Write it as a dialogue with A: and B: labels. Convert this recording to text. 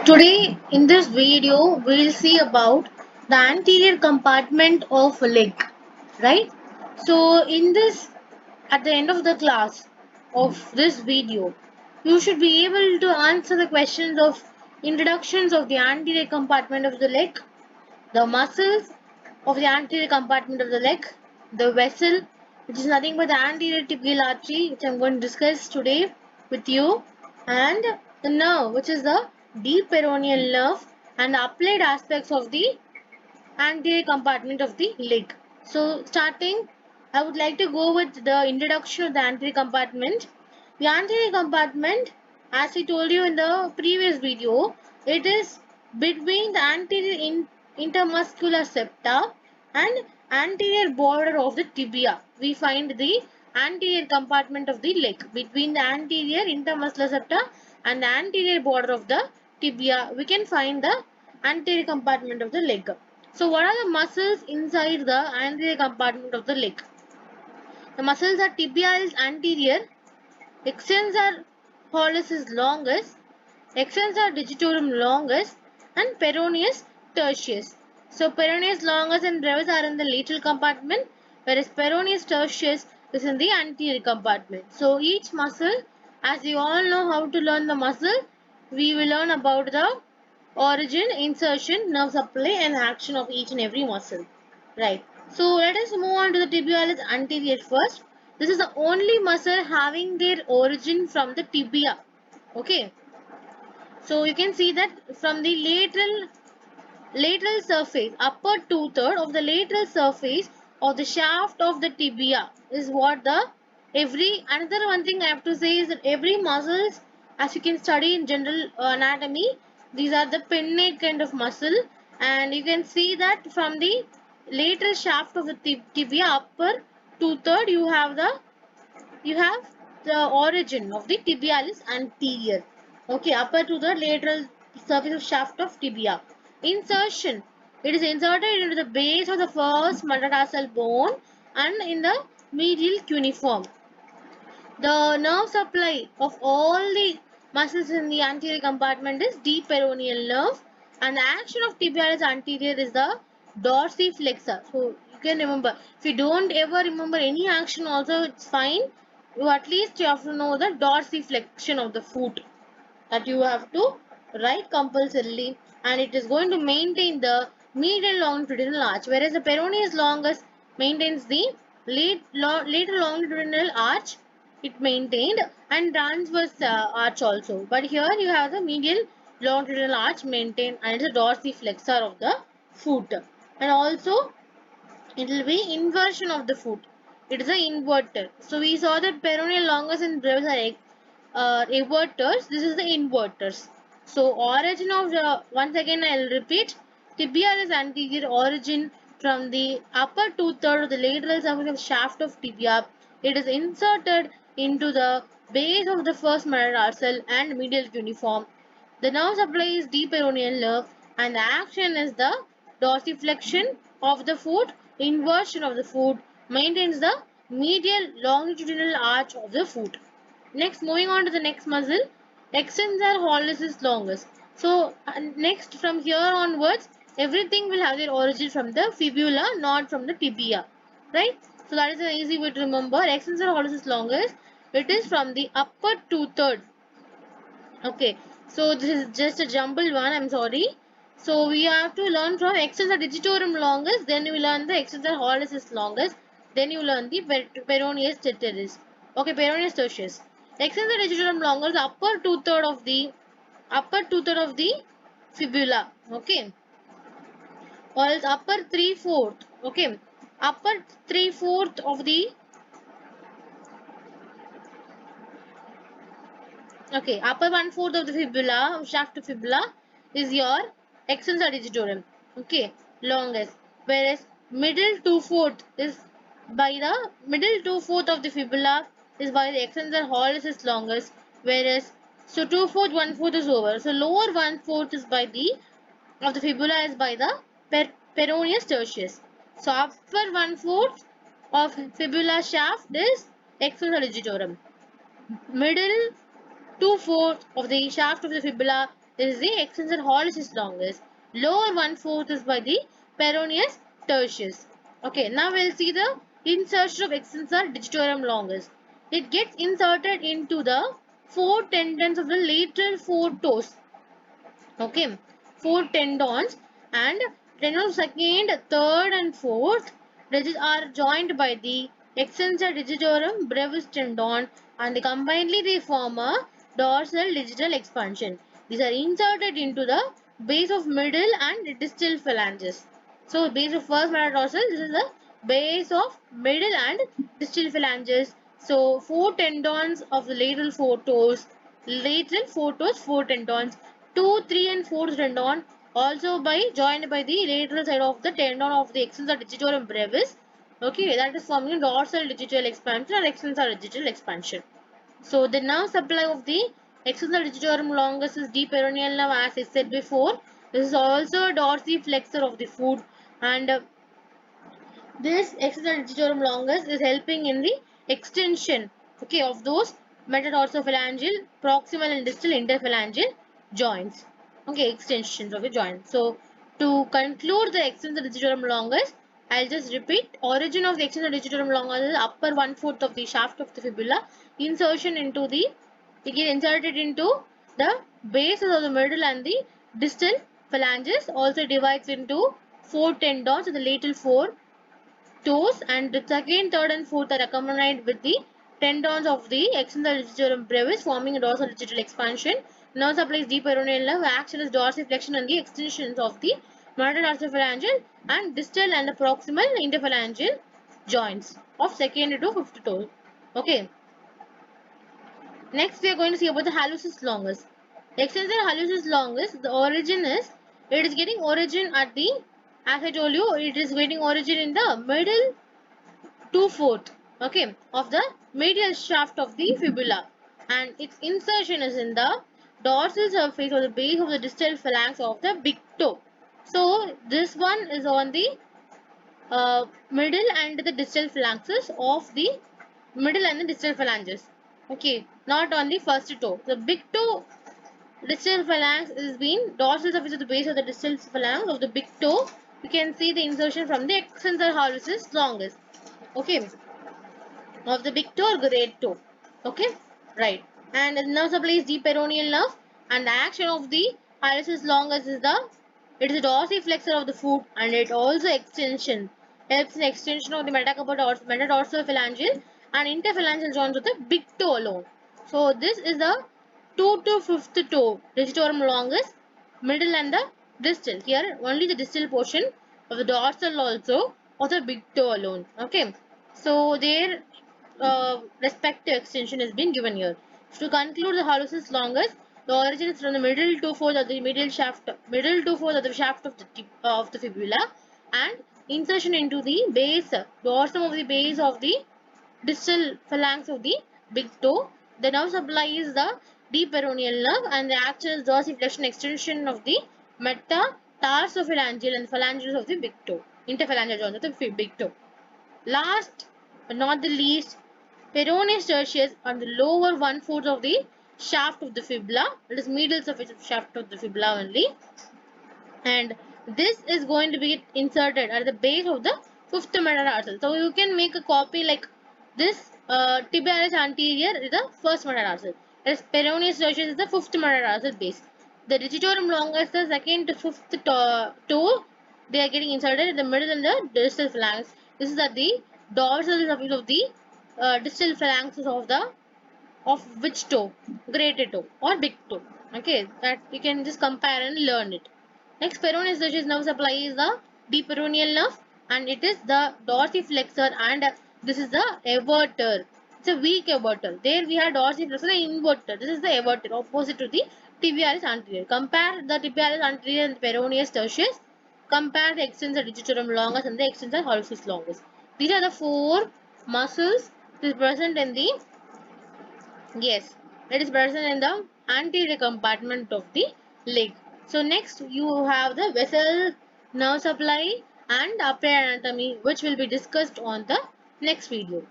A: Today in this video we'll see about the anterior compartment of leg, right? So in this, at the end of the class of this video, you should be able to answer the questions of introductions of the anterior compartment of the leg, the muscles of the anterior compartment of the leg, the vessel, which is nothing but the anterior tibial artery, which I'm going to discuss today with you, and the nerve, which is the deep peroneal nerve, and the applied aspects of the anterior compartment of the leg. So, starting, I would like to go with the introduction of the anterior compartment. The anterior compartment, as I told you in the previous video, it is between the anterior intermuscular septa and anterior border of the tibia. We find the anterior compartment of the leg between the anterior intermuscular septa and the anterior border of the tibia. We can find the anterior compartment of the leg. So what are the muscles inside the anterior compartment of the leg? The muscles are tibialis anterior, extensor pollicis longus, extensor digitorum longus, and peroneus tertius. So peroneus longus and brevis are in the lateral compartment, whereas peroneus tertius is in the anterior compartment. So each muscle, as you all know how to learn the muscle, we will learn about the origin, insertion, nerve supply and action of each and every muscle. Right. So let us move on to the tibialis anterior first. This is the only muscle having their origin from the tibia. Okay. So you can see that from the lateral surface, upper two-third of the lateral surface of the shaft of the tibia is what the another one thing I have to say is that every muscles, as you can study in general anatomy, these are the pinnate kind of muscle, and you can see that from the lateral shaft of the tibia upper two-third you have the origin of the tibialis anterior. Okay, upper to the lateral surface of shaft of tibia. Insertion. It is inserted into the base of the first metatarsal bone and in the medial cuneiform. The nerve supply of all the muscles in the anterior compartment is deep peroneal nerve, and the action of tibialis anterior is the dorsiflexor. So you can remember. If you don't ever remember any action also, it's fine. You at least you have to know the dorsiflexion of the foot, that you have to write compulsorily, and it is going to maintain the medial longitudinal arch, whereas the peroneus longus maintains the lateral longitudinal arch, it maintained, and transverse arch also, but here you have the medial longitudinal arch maintained, and it's a dorsiflexor of the foot. And also it will be inversion of the foot, it is an inverter. So we saw that peroneal longus and brevis are inverters. This is the inverters. So origin of the, once again I'll repeat, tibialis anterior origin from the upper two-third of the lateral surface of shaft of tibia. It is inserted into the base of the first metatarsal and medial cuneiform. The nerve supply is deep peroneal nerve, and the action is the dorsiflexion of the foot, inversion of the foot, maintains the medial longitudinal arch of the foot. Next, moving on to the next muscle, extensor hallucis longus. So, next from here onwards, everything will have their origin from the fibula, not from the tibia, right? So that is an easy way to remember. Extensor hallucis longus, it is from the upper two-third. Okay, so this is just a jumbled one, I'm sorry. So we have to learn from extensor digitorum longus, then you learn the extensor hallucis longus, then you learn the peroneus tertius. Okay, peroneus tertius. Extensor digitorum longus, upper two-third of the fibula. Okay, or else upper three-fourth. Okay, upper three-fourth of the, okay, upper one-fourth of the fibula, shaft of fibula, is your extensor digitorum. Okay, longest. Whereas middle two-fourth of the fibula is by the extensor hallucis longus. Whereas so two-fourth, one-fourth is over. So lower one-fourth is by the of the fibula is by the peroneus tertius. So upper one-fourth of fibula shaft is extensor digitorum. Middle two-fourths of the shaft of the fibula is the extensor hallucis longus. Lower one-fourth is by the peroneus tertius. Okay, now we'll see the insertion of extensor digitorum longus. It gets inserted into the four tendons of the lateral four toes. Okay, four tendons, and tendon second, third and fourth are joined by the extensor digitorum brevis tendon, and combinedly they form a dorsal digital expansion. These are inserted into the base of middle and distal phalanges. So base of first metatarsal, this is the base of middle and distal phalanges. So four tendons of the lateral four toes, four tendons, 2, 3 and 4th tendon also by joined by the lateral side of the tendon of the extensor digitorum brevis. Okay, that is forming dorsal digital expansion or extensor digital expansion. So the nerve supply of the extensor digitorum longus is deep peroneal nerve, as I said before. This is also a dorsiflexor of the foot, and this extensor digitorum longus is helping in the extension, okay, of those metatarsophalangeal, proximal and distal interphalangeal joints. Okay, extensions of the joint. So to conclude the extensor digitorum longus, I'll just repeat. Origin of the extensor digitorum longus is upper one-fourth of the shaft of the fibula. Insertion into the, it gets inserted into the bases of the middle and the distal phalanges. Also divides into four tendons and the lateral four toes, and the second, third and fourth are accompanied with the tendons of the extensor digitorum brevis forming a dorsal digital expansion. Nerve supplies deep peroneal nerve, action as dorsiflexion and the extensions of the metatarsophalangeal and distal and the proximal interphalangeal joints of second to fifth toe. Okay. Next we are going to see about the hallucis longus. Extensor hallucis longus, the origin is, it is getting origin at the, as I told you, it is getting origin in the middle 2/4, okay, of the medial shaft of the fibula, and its insertion is in the dorsal surface or the base of the distal phalanx of the big toe. So this one is on the middle and the distal phalanxes of the middle and the distal phalanges. Okay, not on the first toe. The big toe distal phalanx is being dorsal surface of the base of the distal phalanx of the big toe. You can see the insertion from the extensor hallucis longus. Okay, of the big toe or great toe. Okay, right. And the nerve supply is deep peroneal nerve, and the action of the hallucis longus is the, it is a dorsiflexor of the foot, and it also extension helps in extension of the metatarsophalangeal and interphalangeal joints of the big toe alone. So this is the 2 to 5th toe, digitorum longus, middle and the distal. Here only the distal portion of the dorsal also of the big toe alone. Okay, so their respective extension has been given here. So to conclude the hallucis longus, the origin is from the middle two-fourth of the middle two-fourth of the shaft of the tip, of the fibula, and insertion into the base, dorsum of the base of the distal phalanx of the big toe. The nerve supply is the deep peroneal nerve, and the action is dorsiflexion extension of the metatarsophalangeal and phalanges of the big toe, interphalangeal joints of the big toe. Last but not the least, peroneus tertius on the lower one-fourth of the shaft of the fibula. It is medial surface of shaft of the fibula only, and this is going to be inserted at the base of the fifth metatarsal. So you can make a copy like this. Tibialis anterior is the first metatarsal, as peroneus tertius is the fifth metatarsal base. The digitorum longus, the second to fifth toe, they are getting inserted in the middle and the distal phalanx. This is at the dorsal surface of the distal phalanxes of the, of which toe? Great toe or big toe. Okay, that you can just compare and learn it. Next, peroneus tertius nerve supply is the deep peroneal nerve, and it is the dorsiflexor, and this is the everter. It's a weak everter. There we have dorsiflexor and inverter. This is the everter, opposite to the tibialis anterior. Compare the tibialis anterior and the peroneus tertius. Compare the extensor digitorum longus and the extensor hallucis longus. These are the four muscles that is present in the, yes, it is present in the anterior compartment of the leg. So next you have the vessel, nerve supply and upright anatomy, which will be discussed on the next video.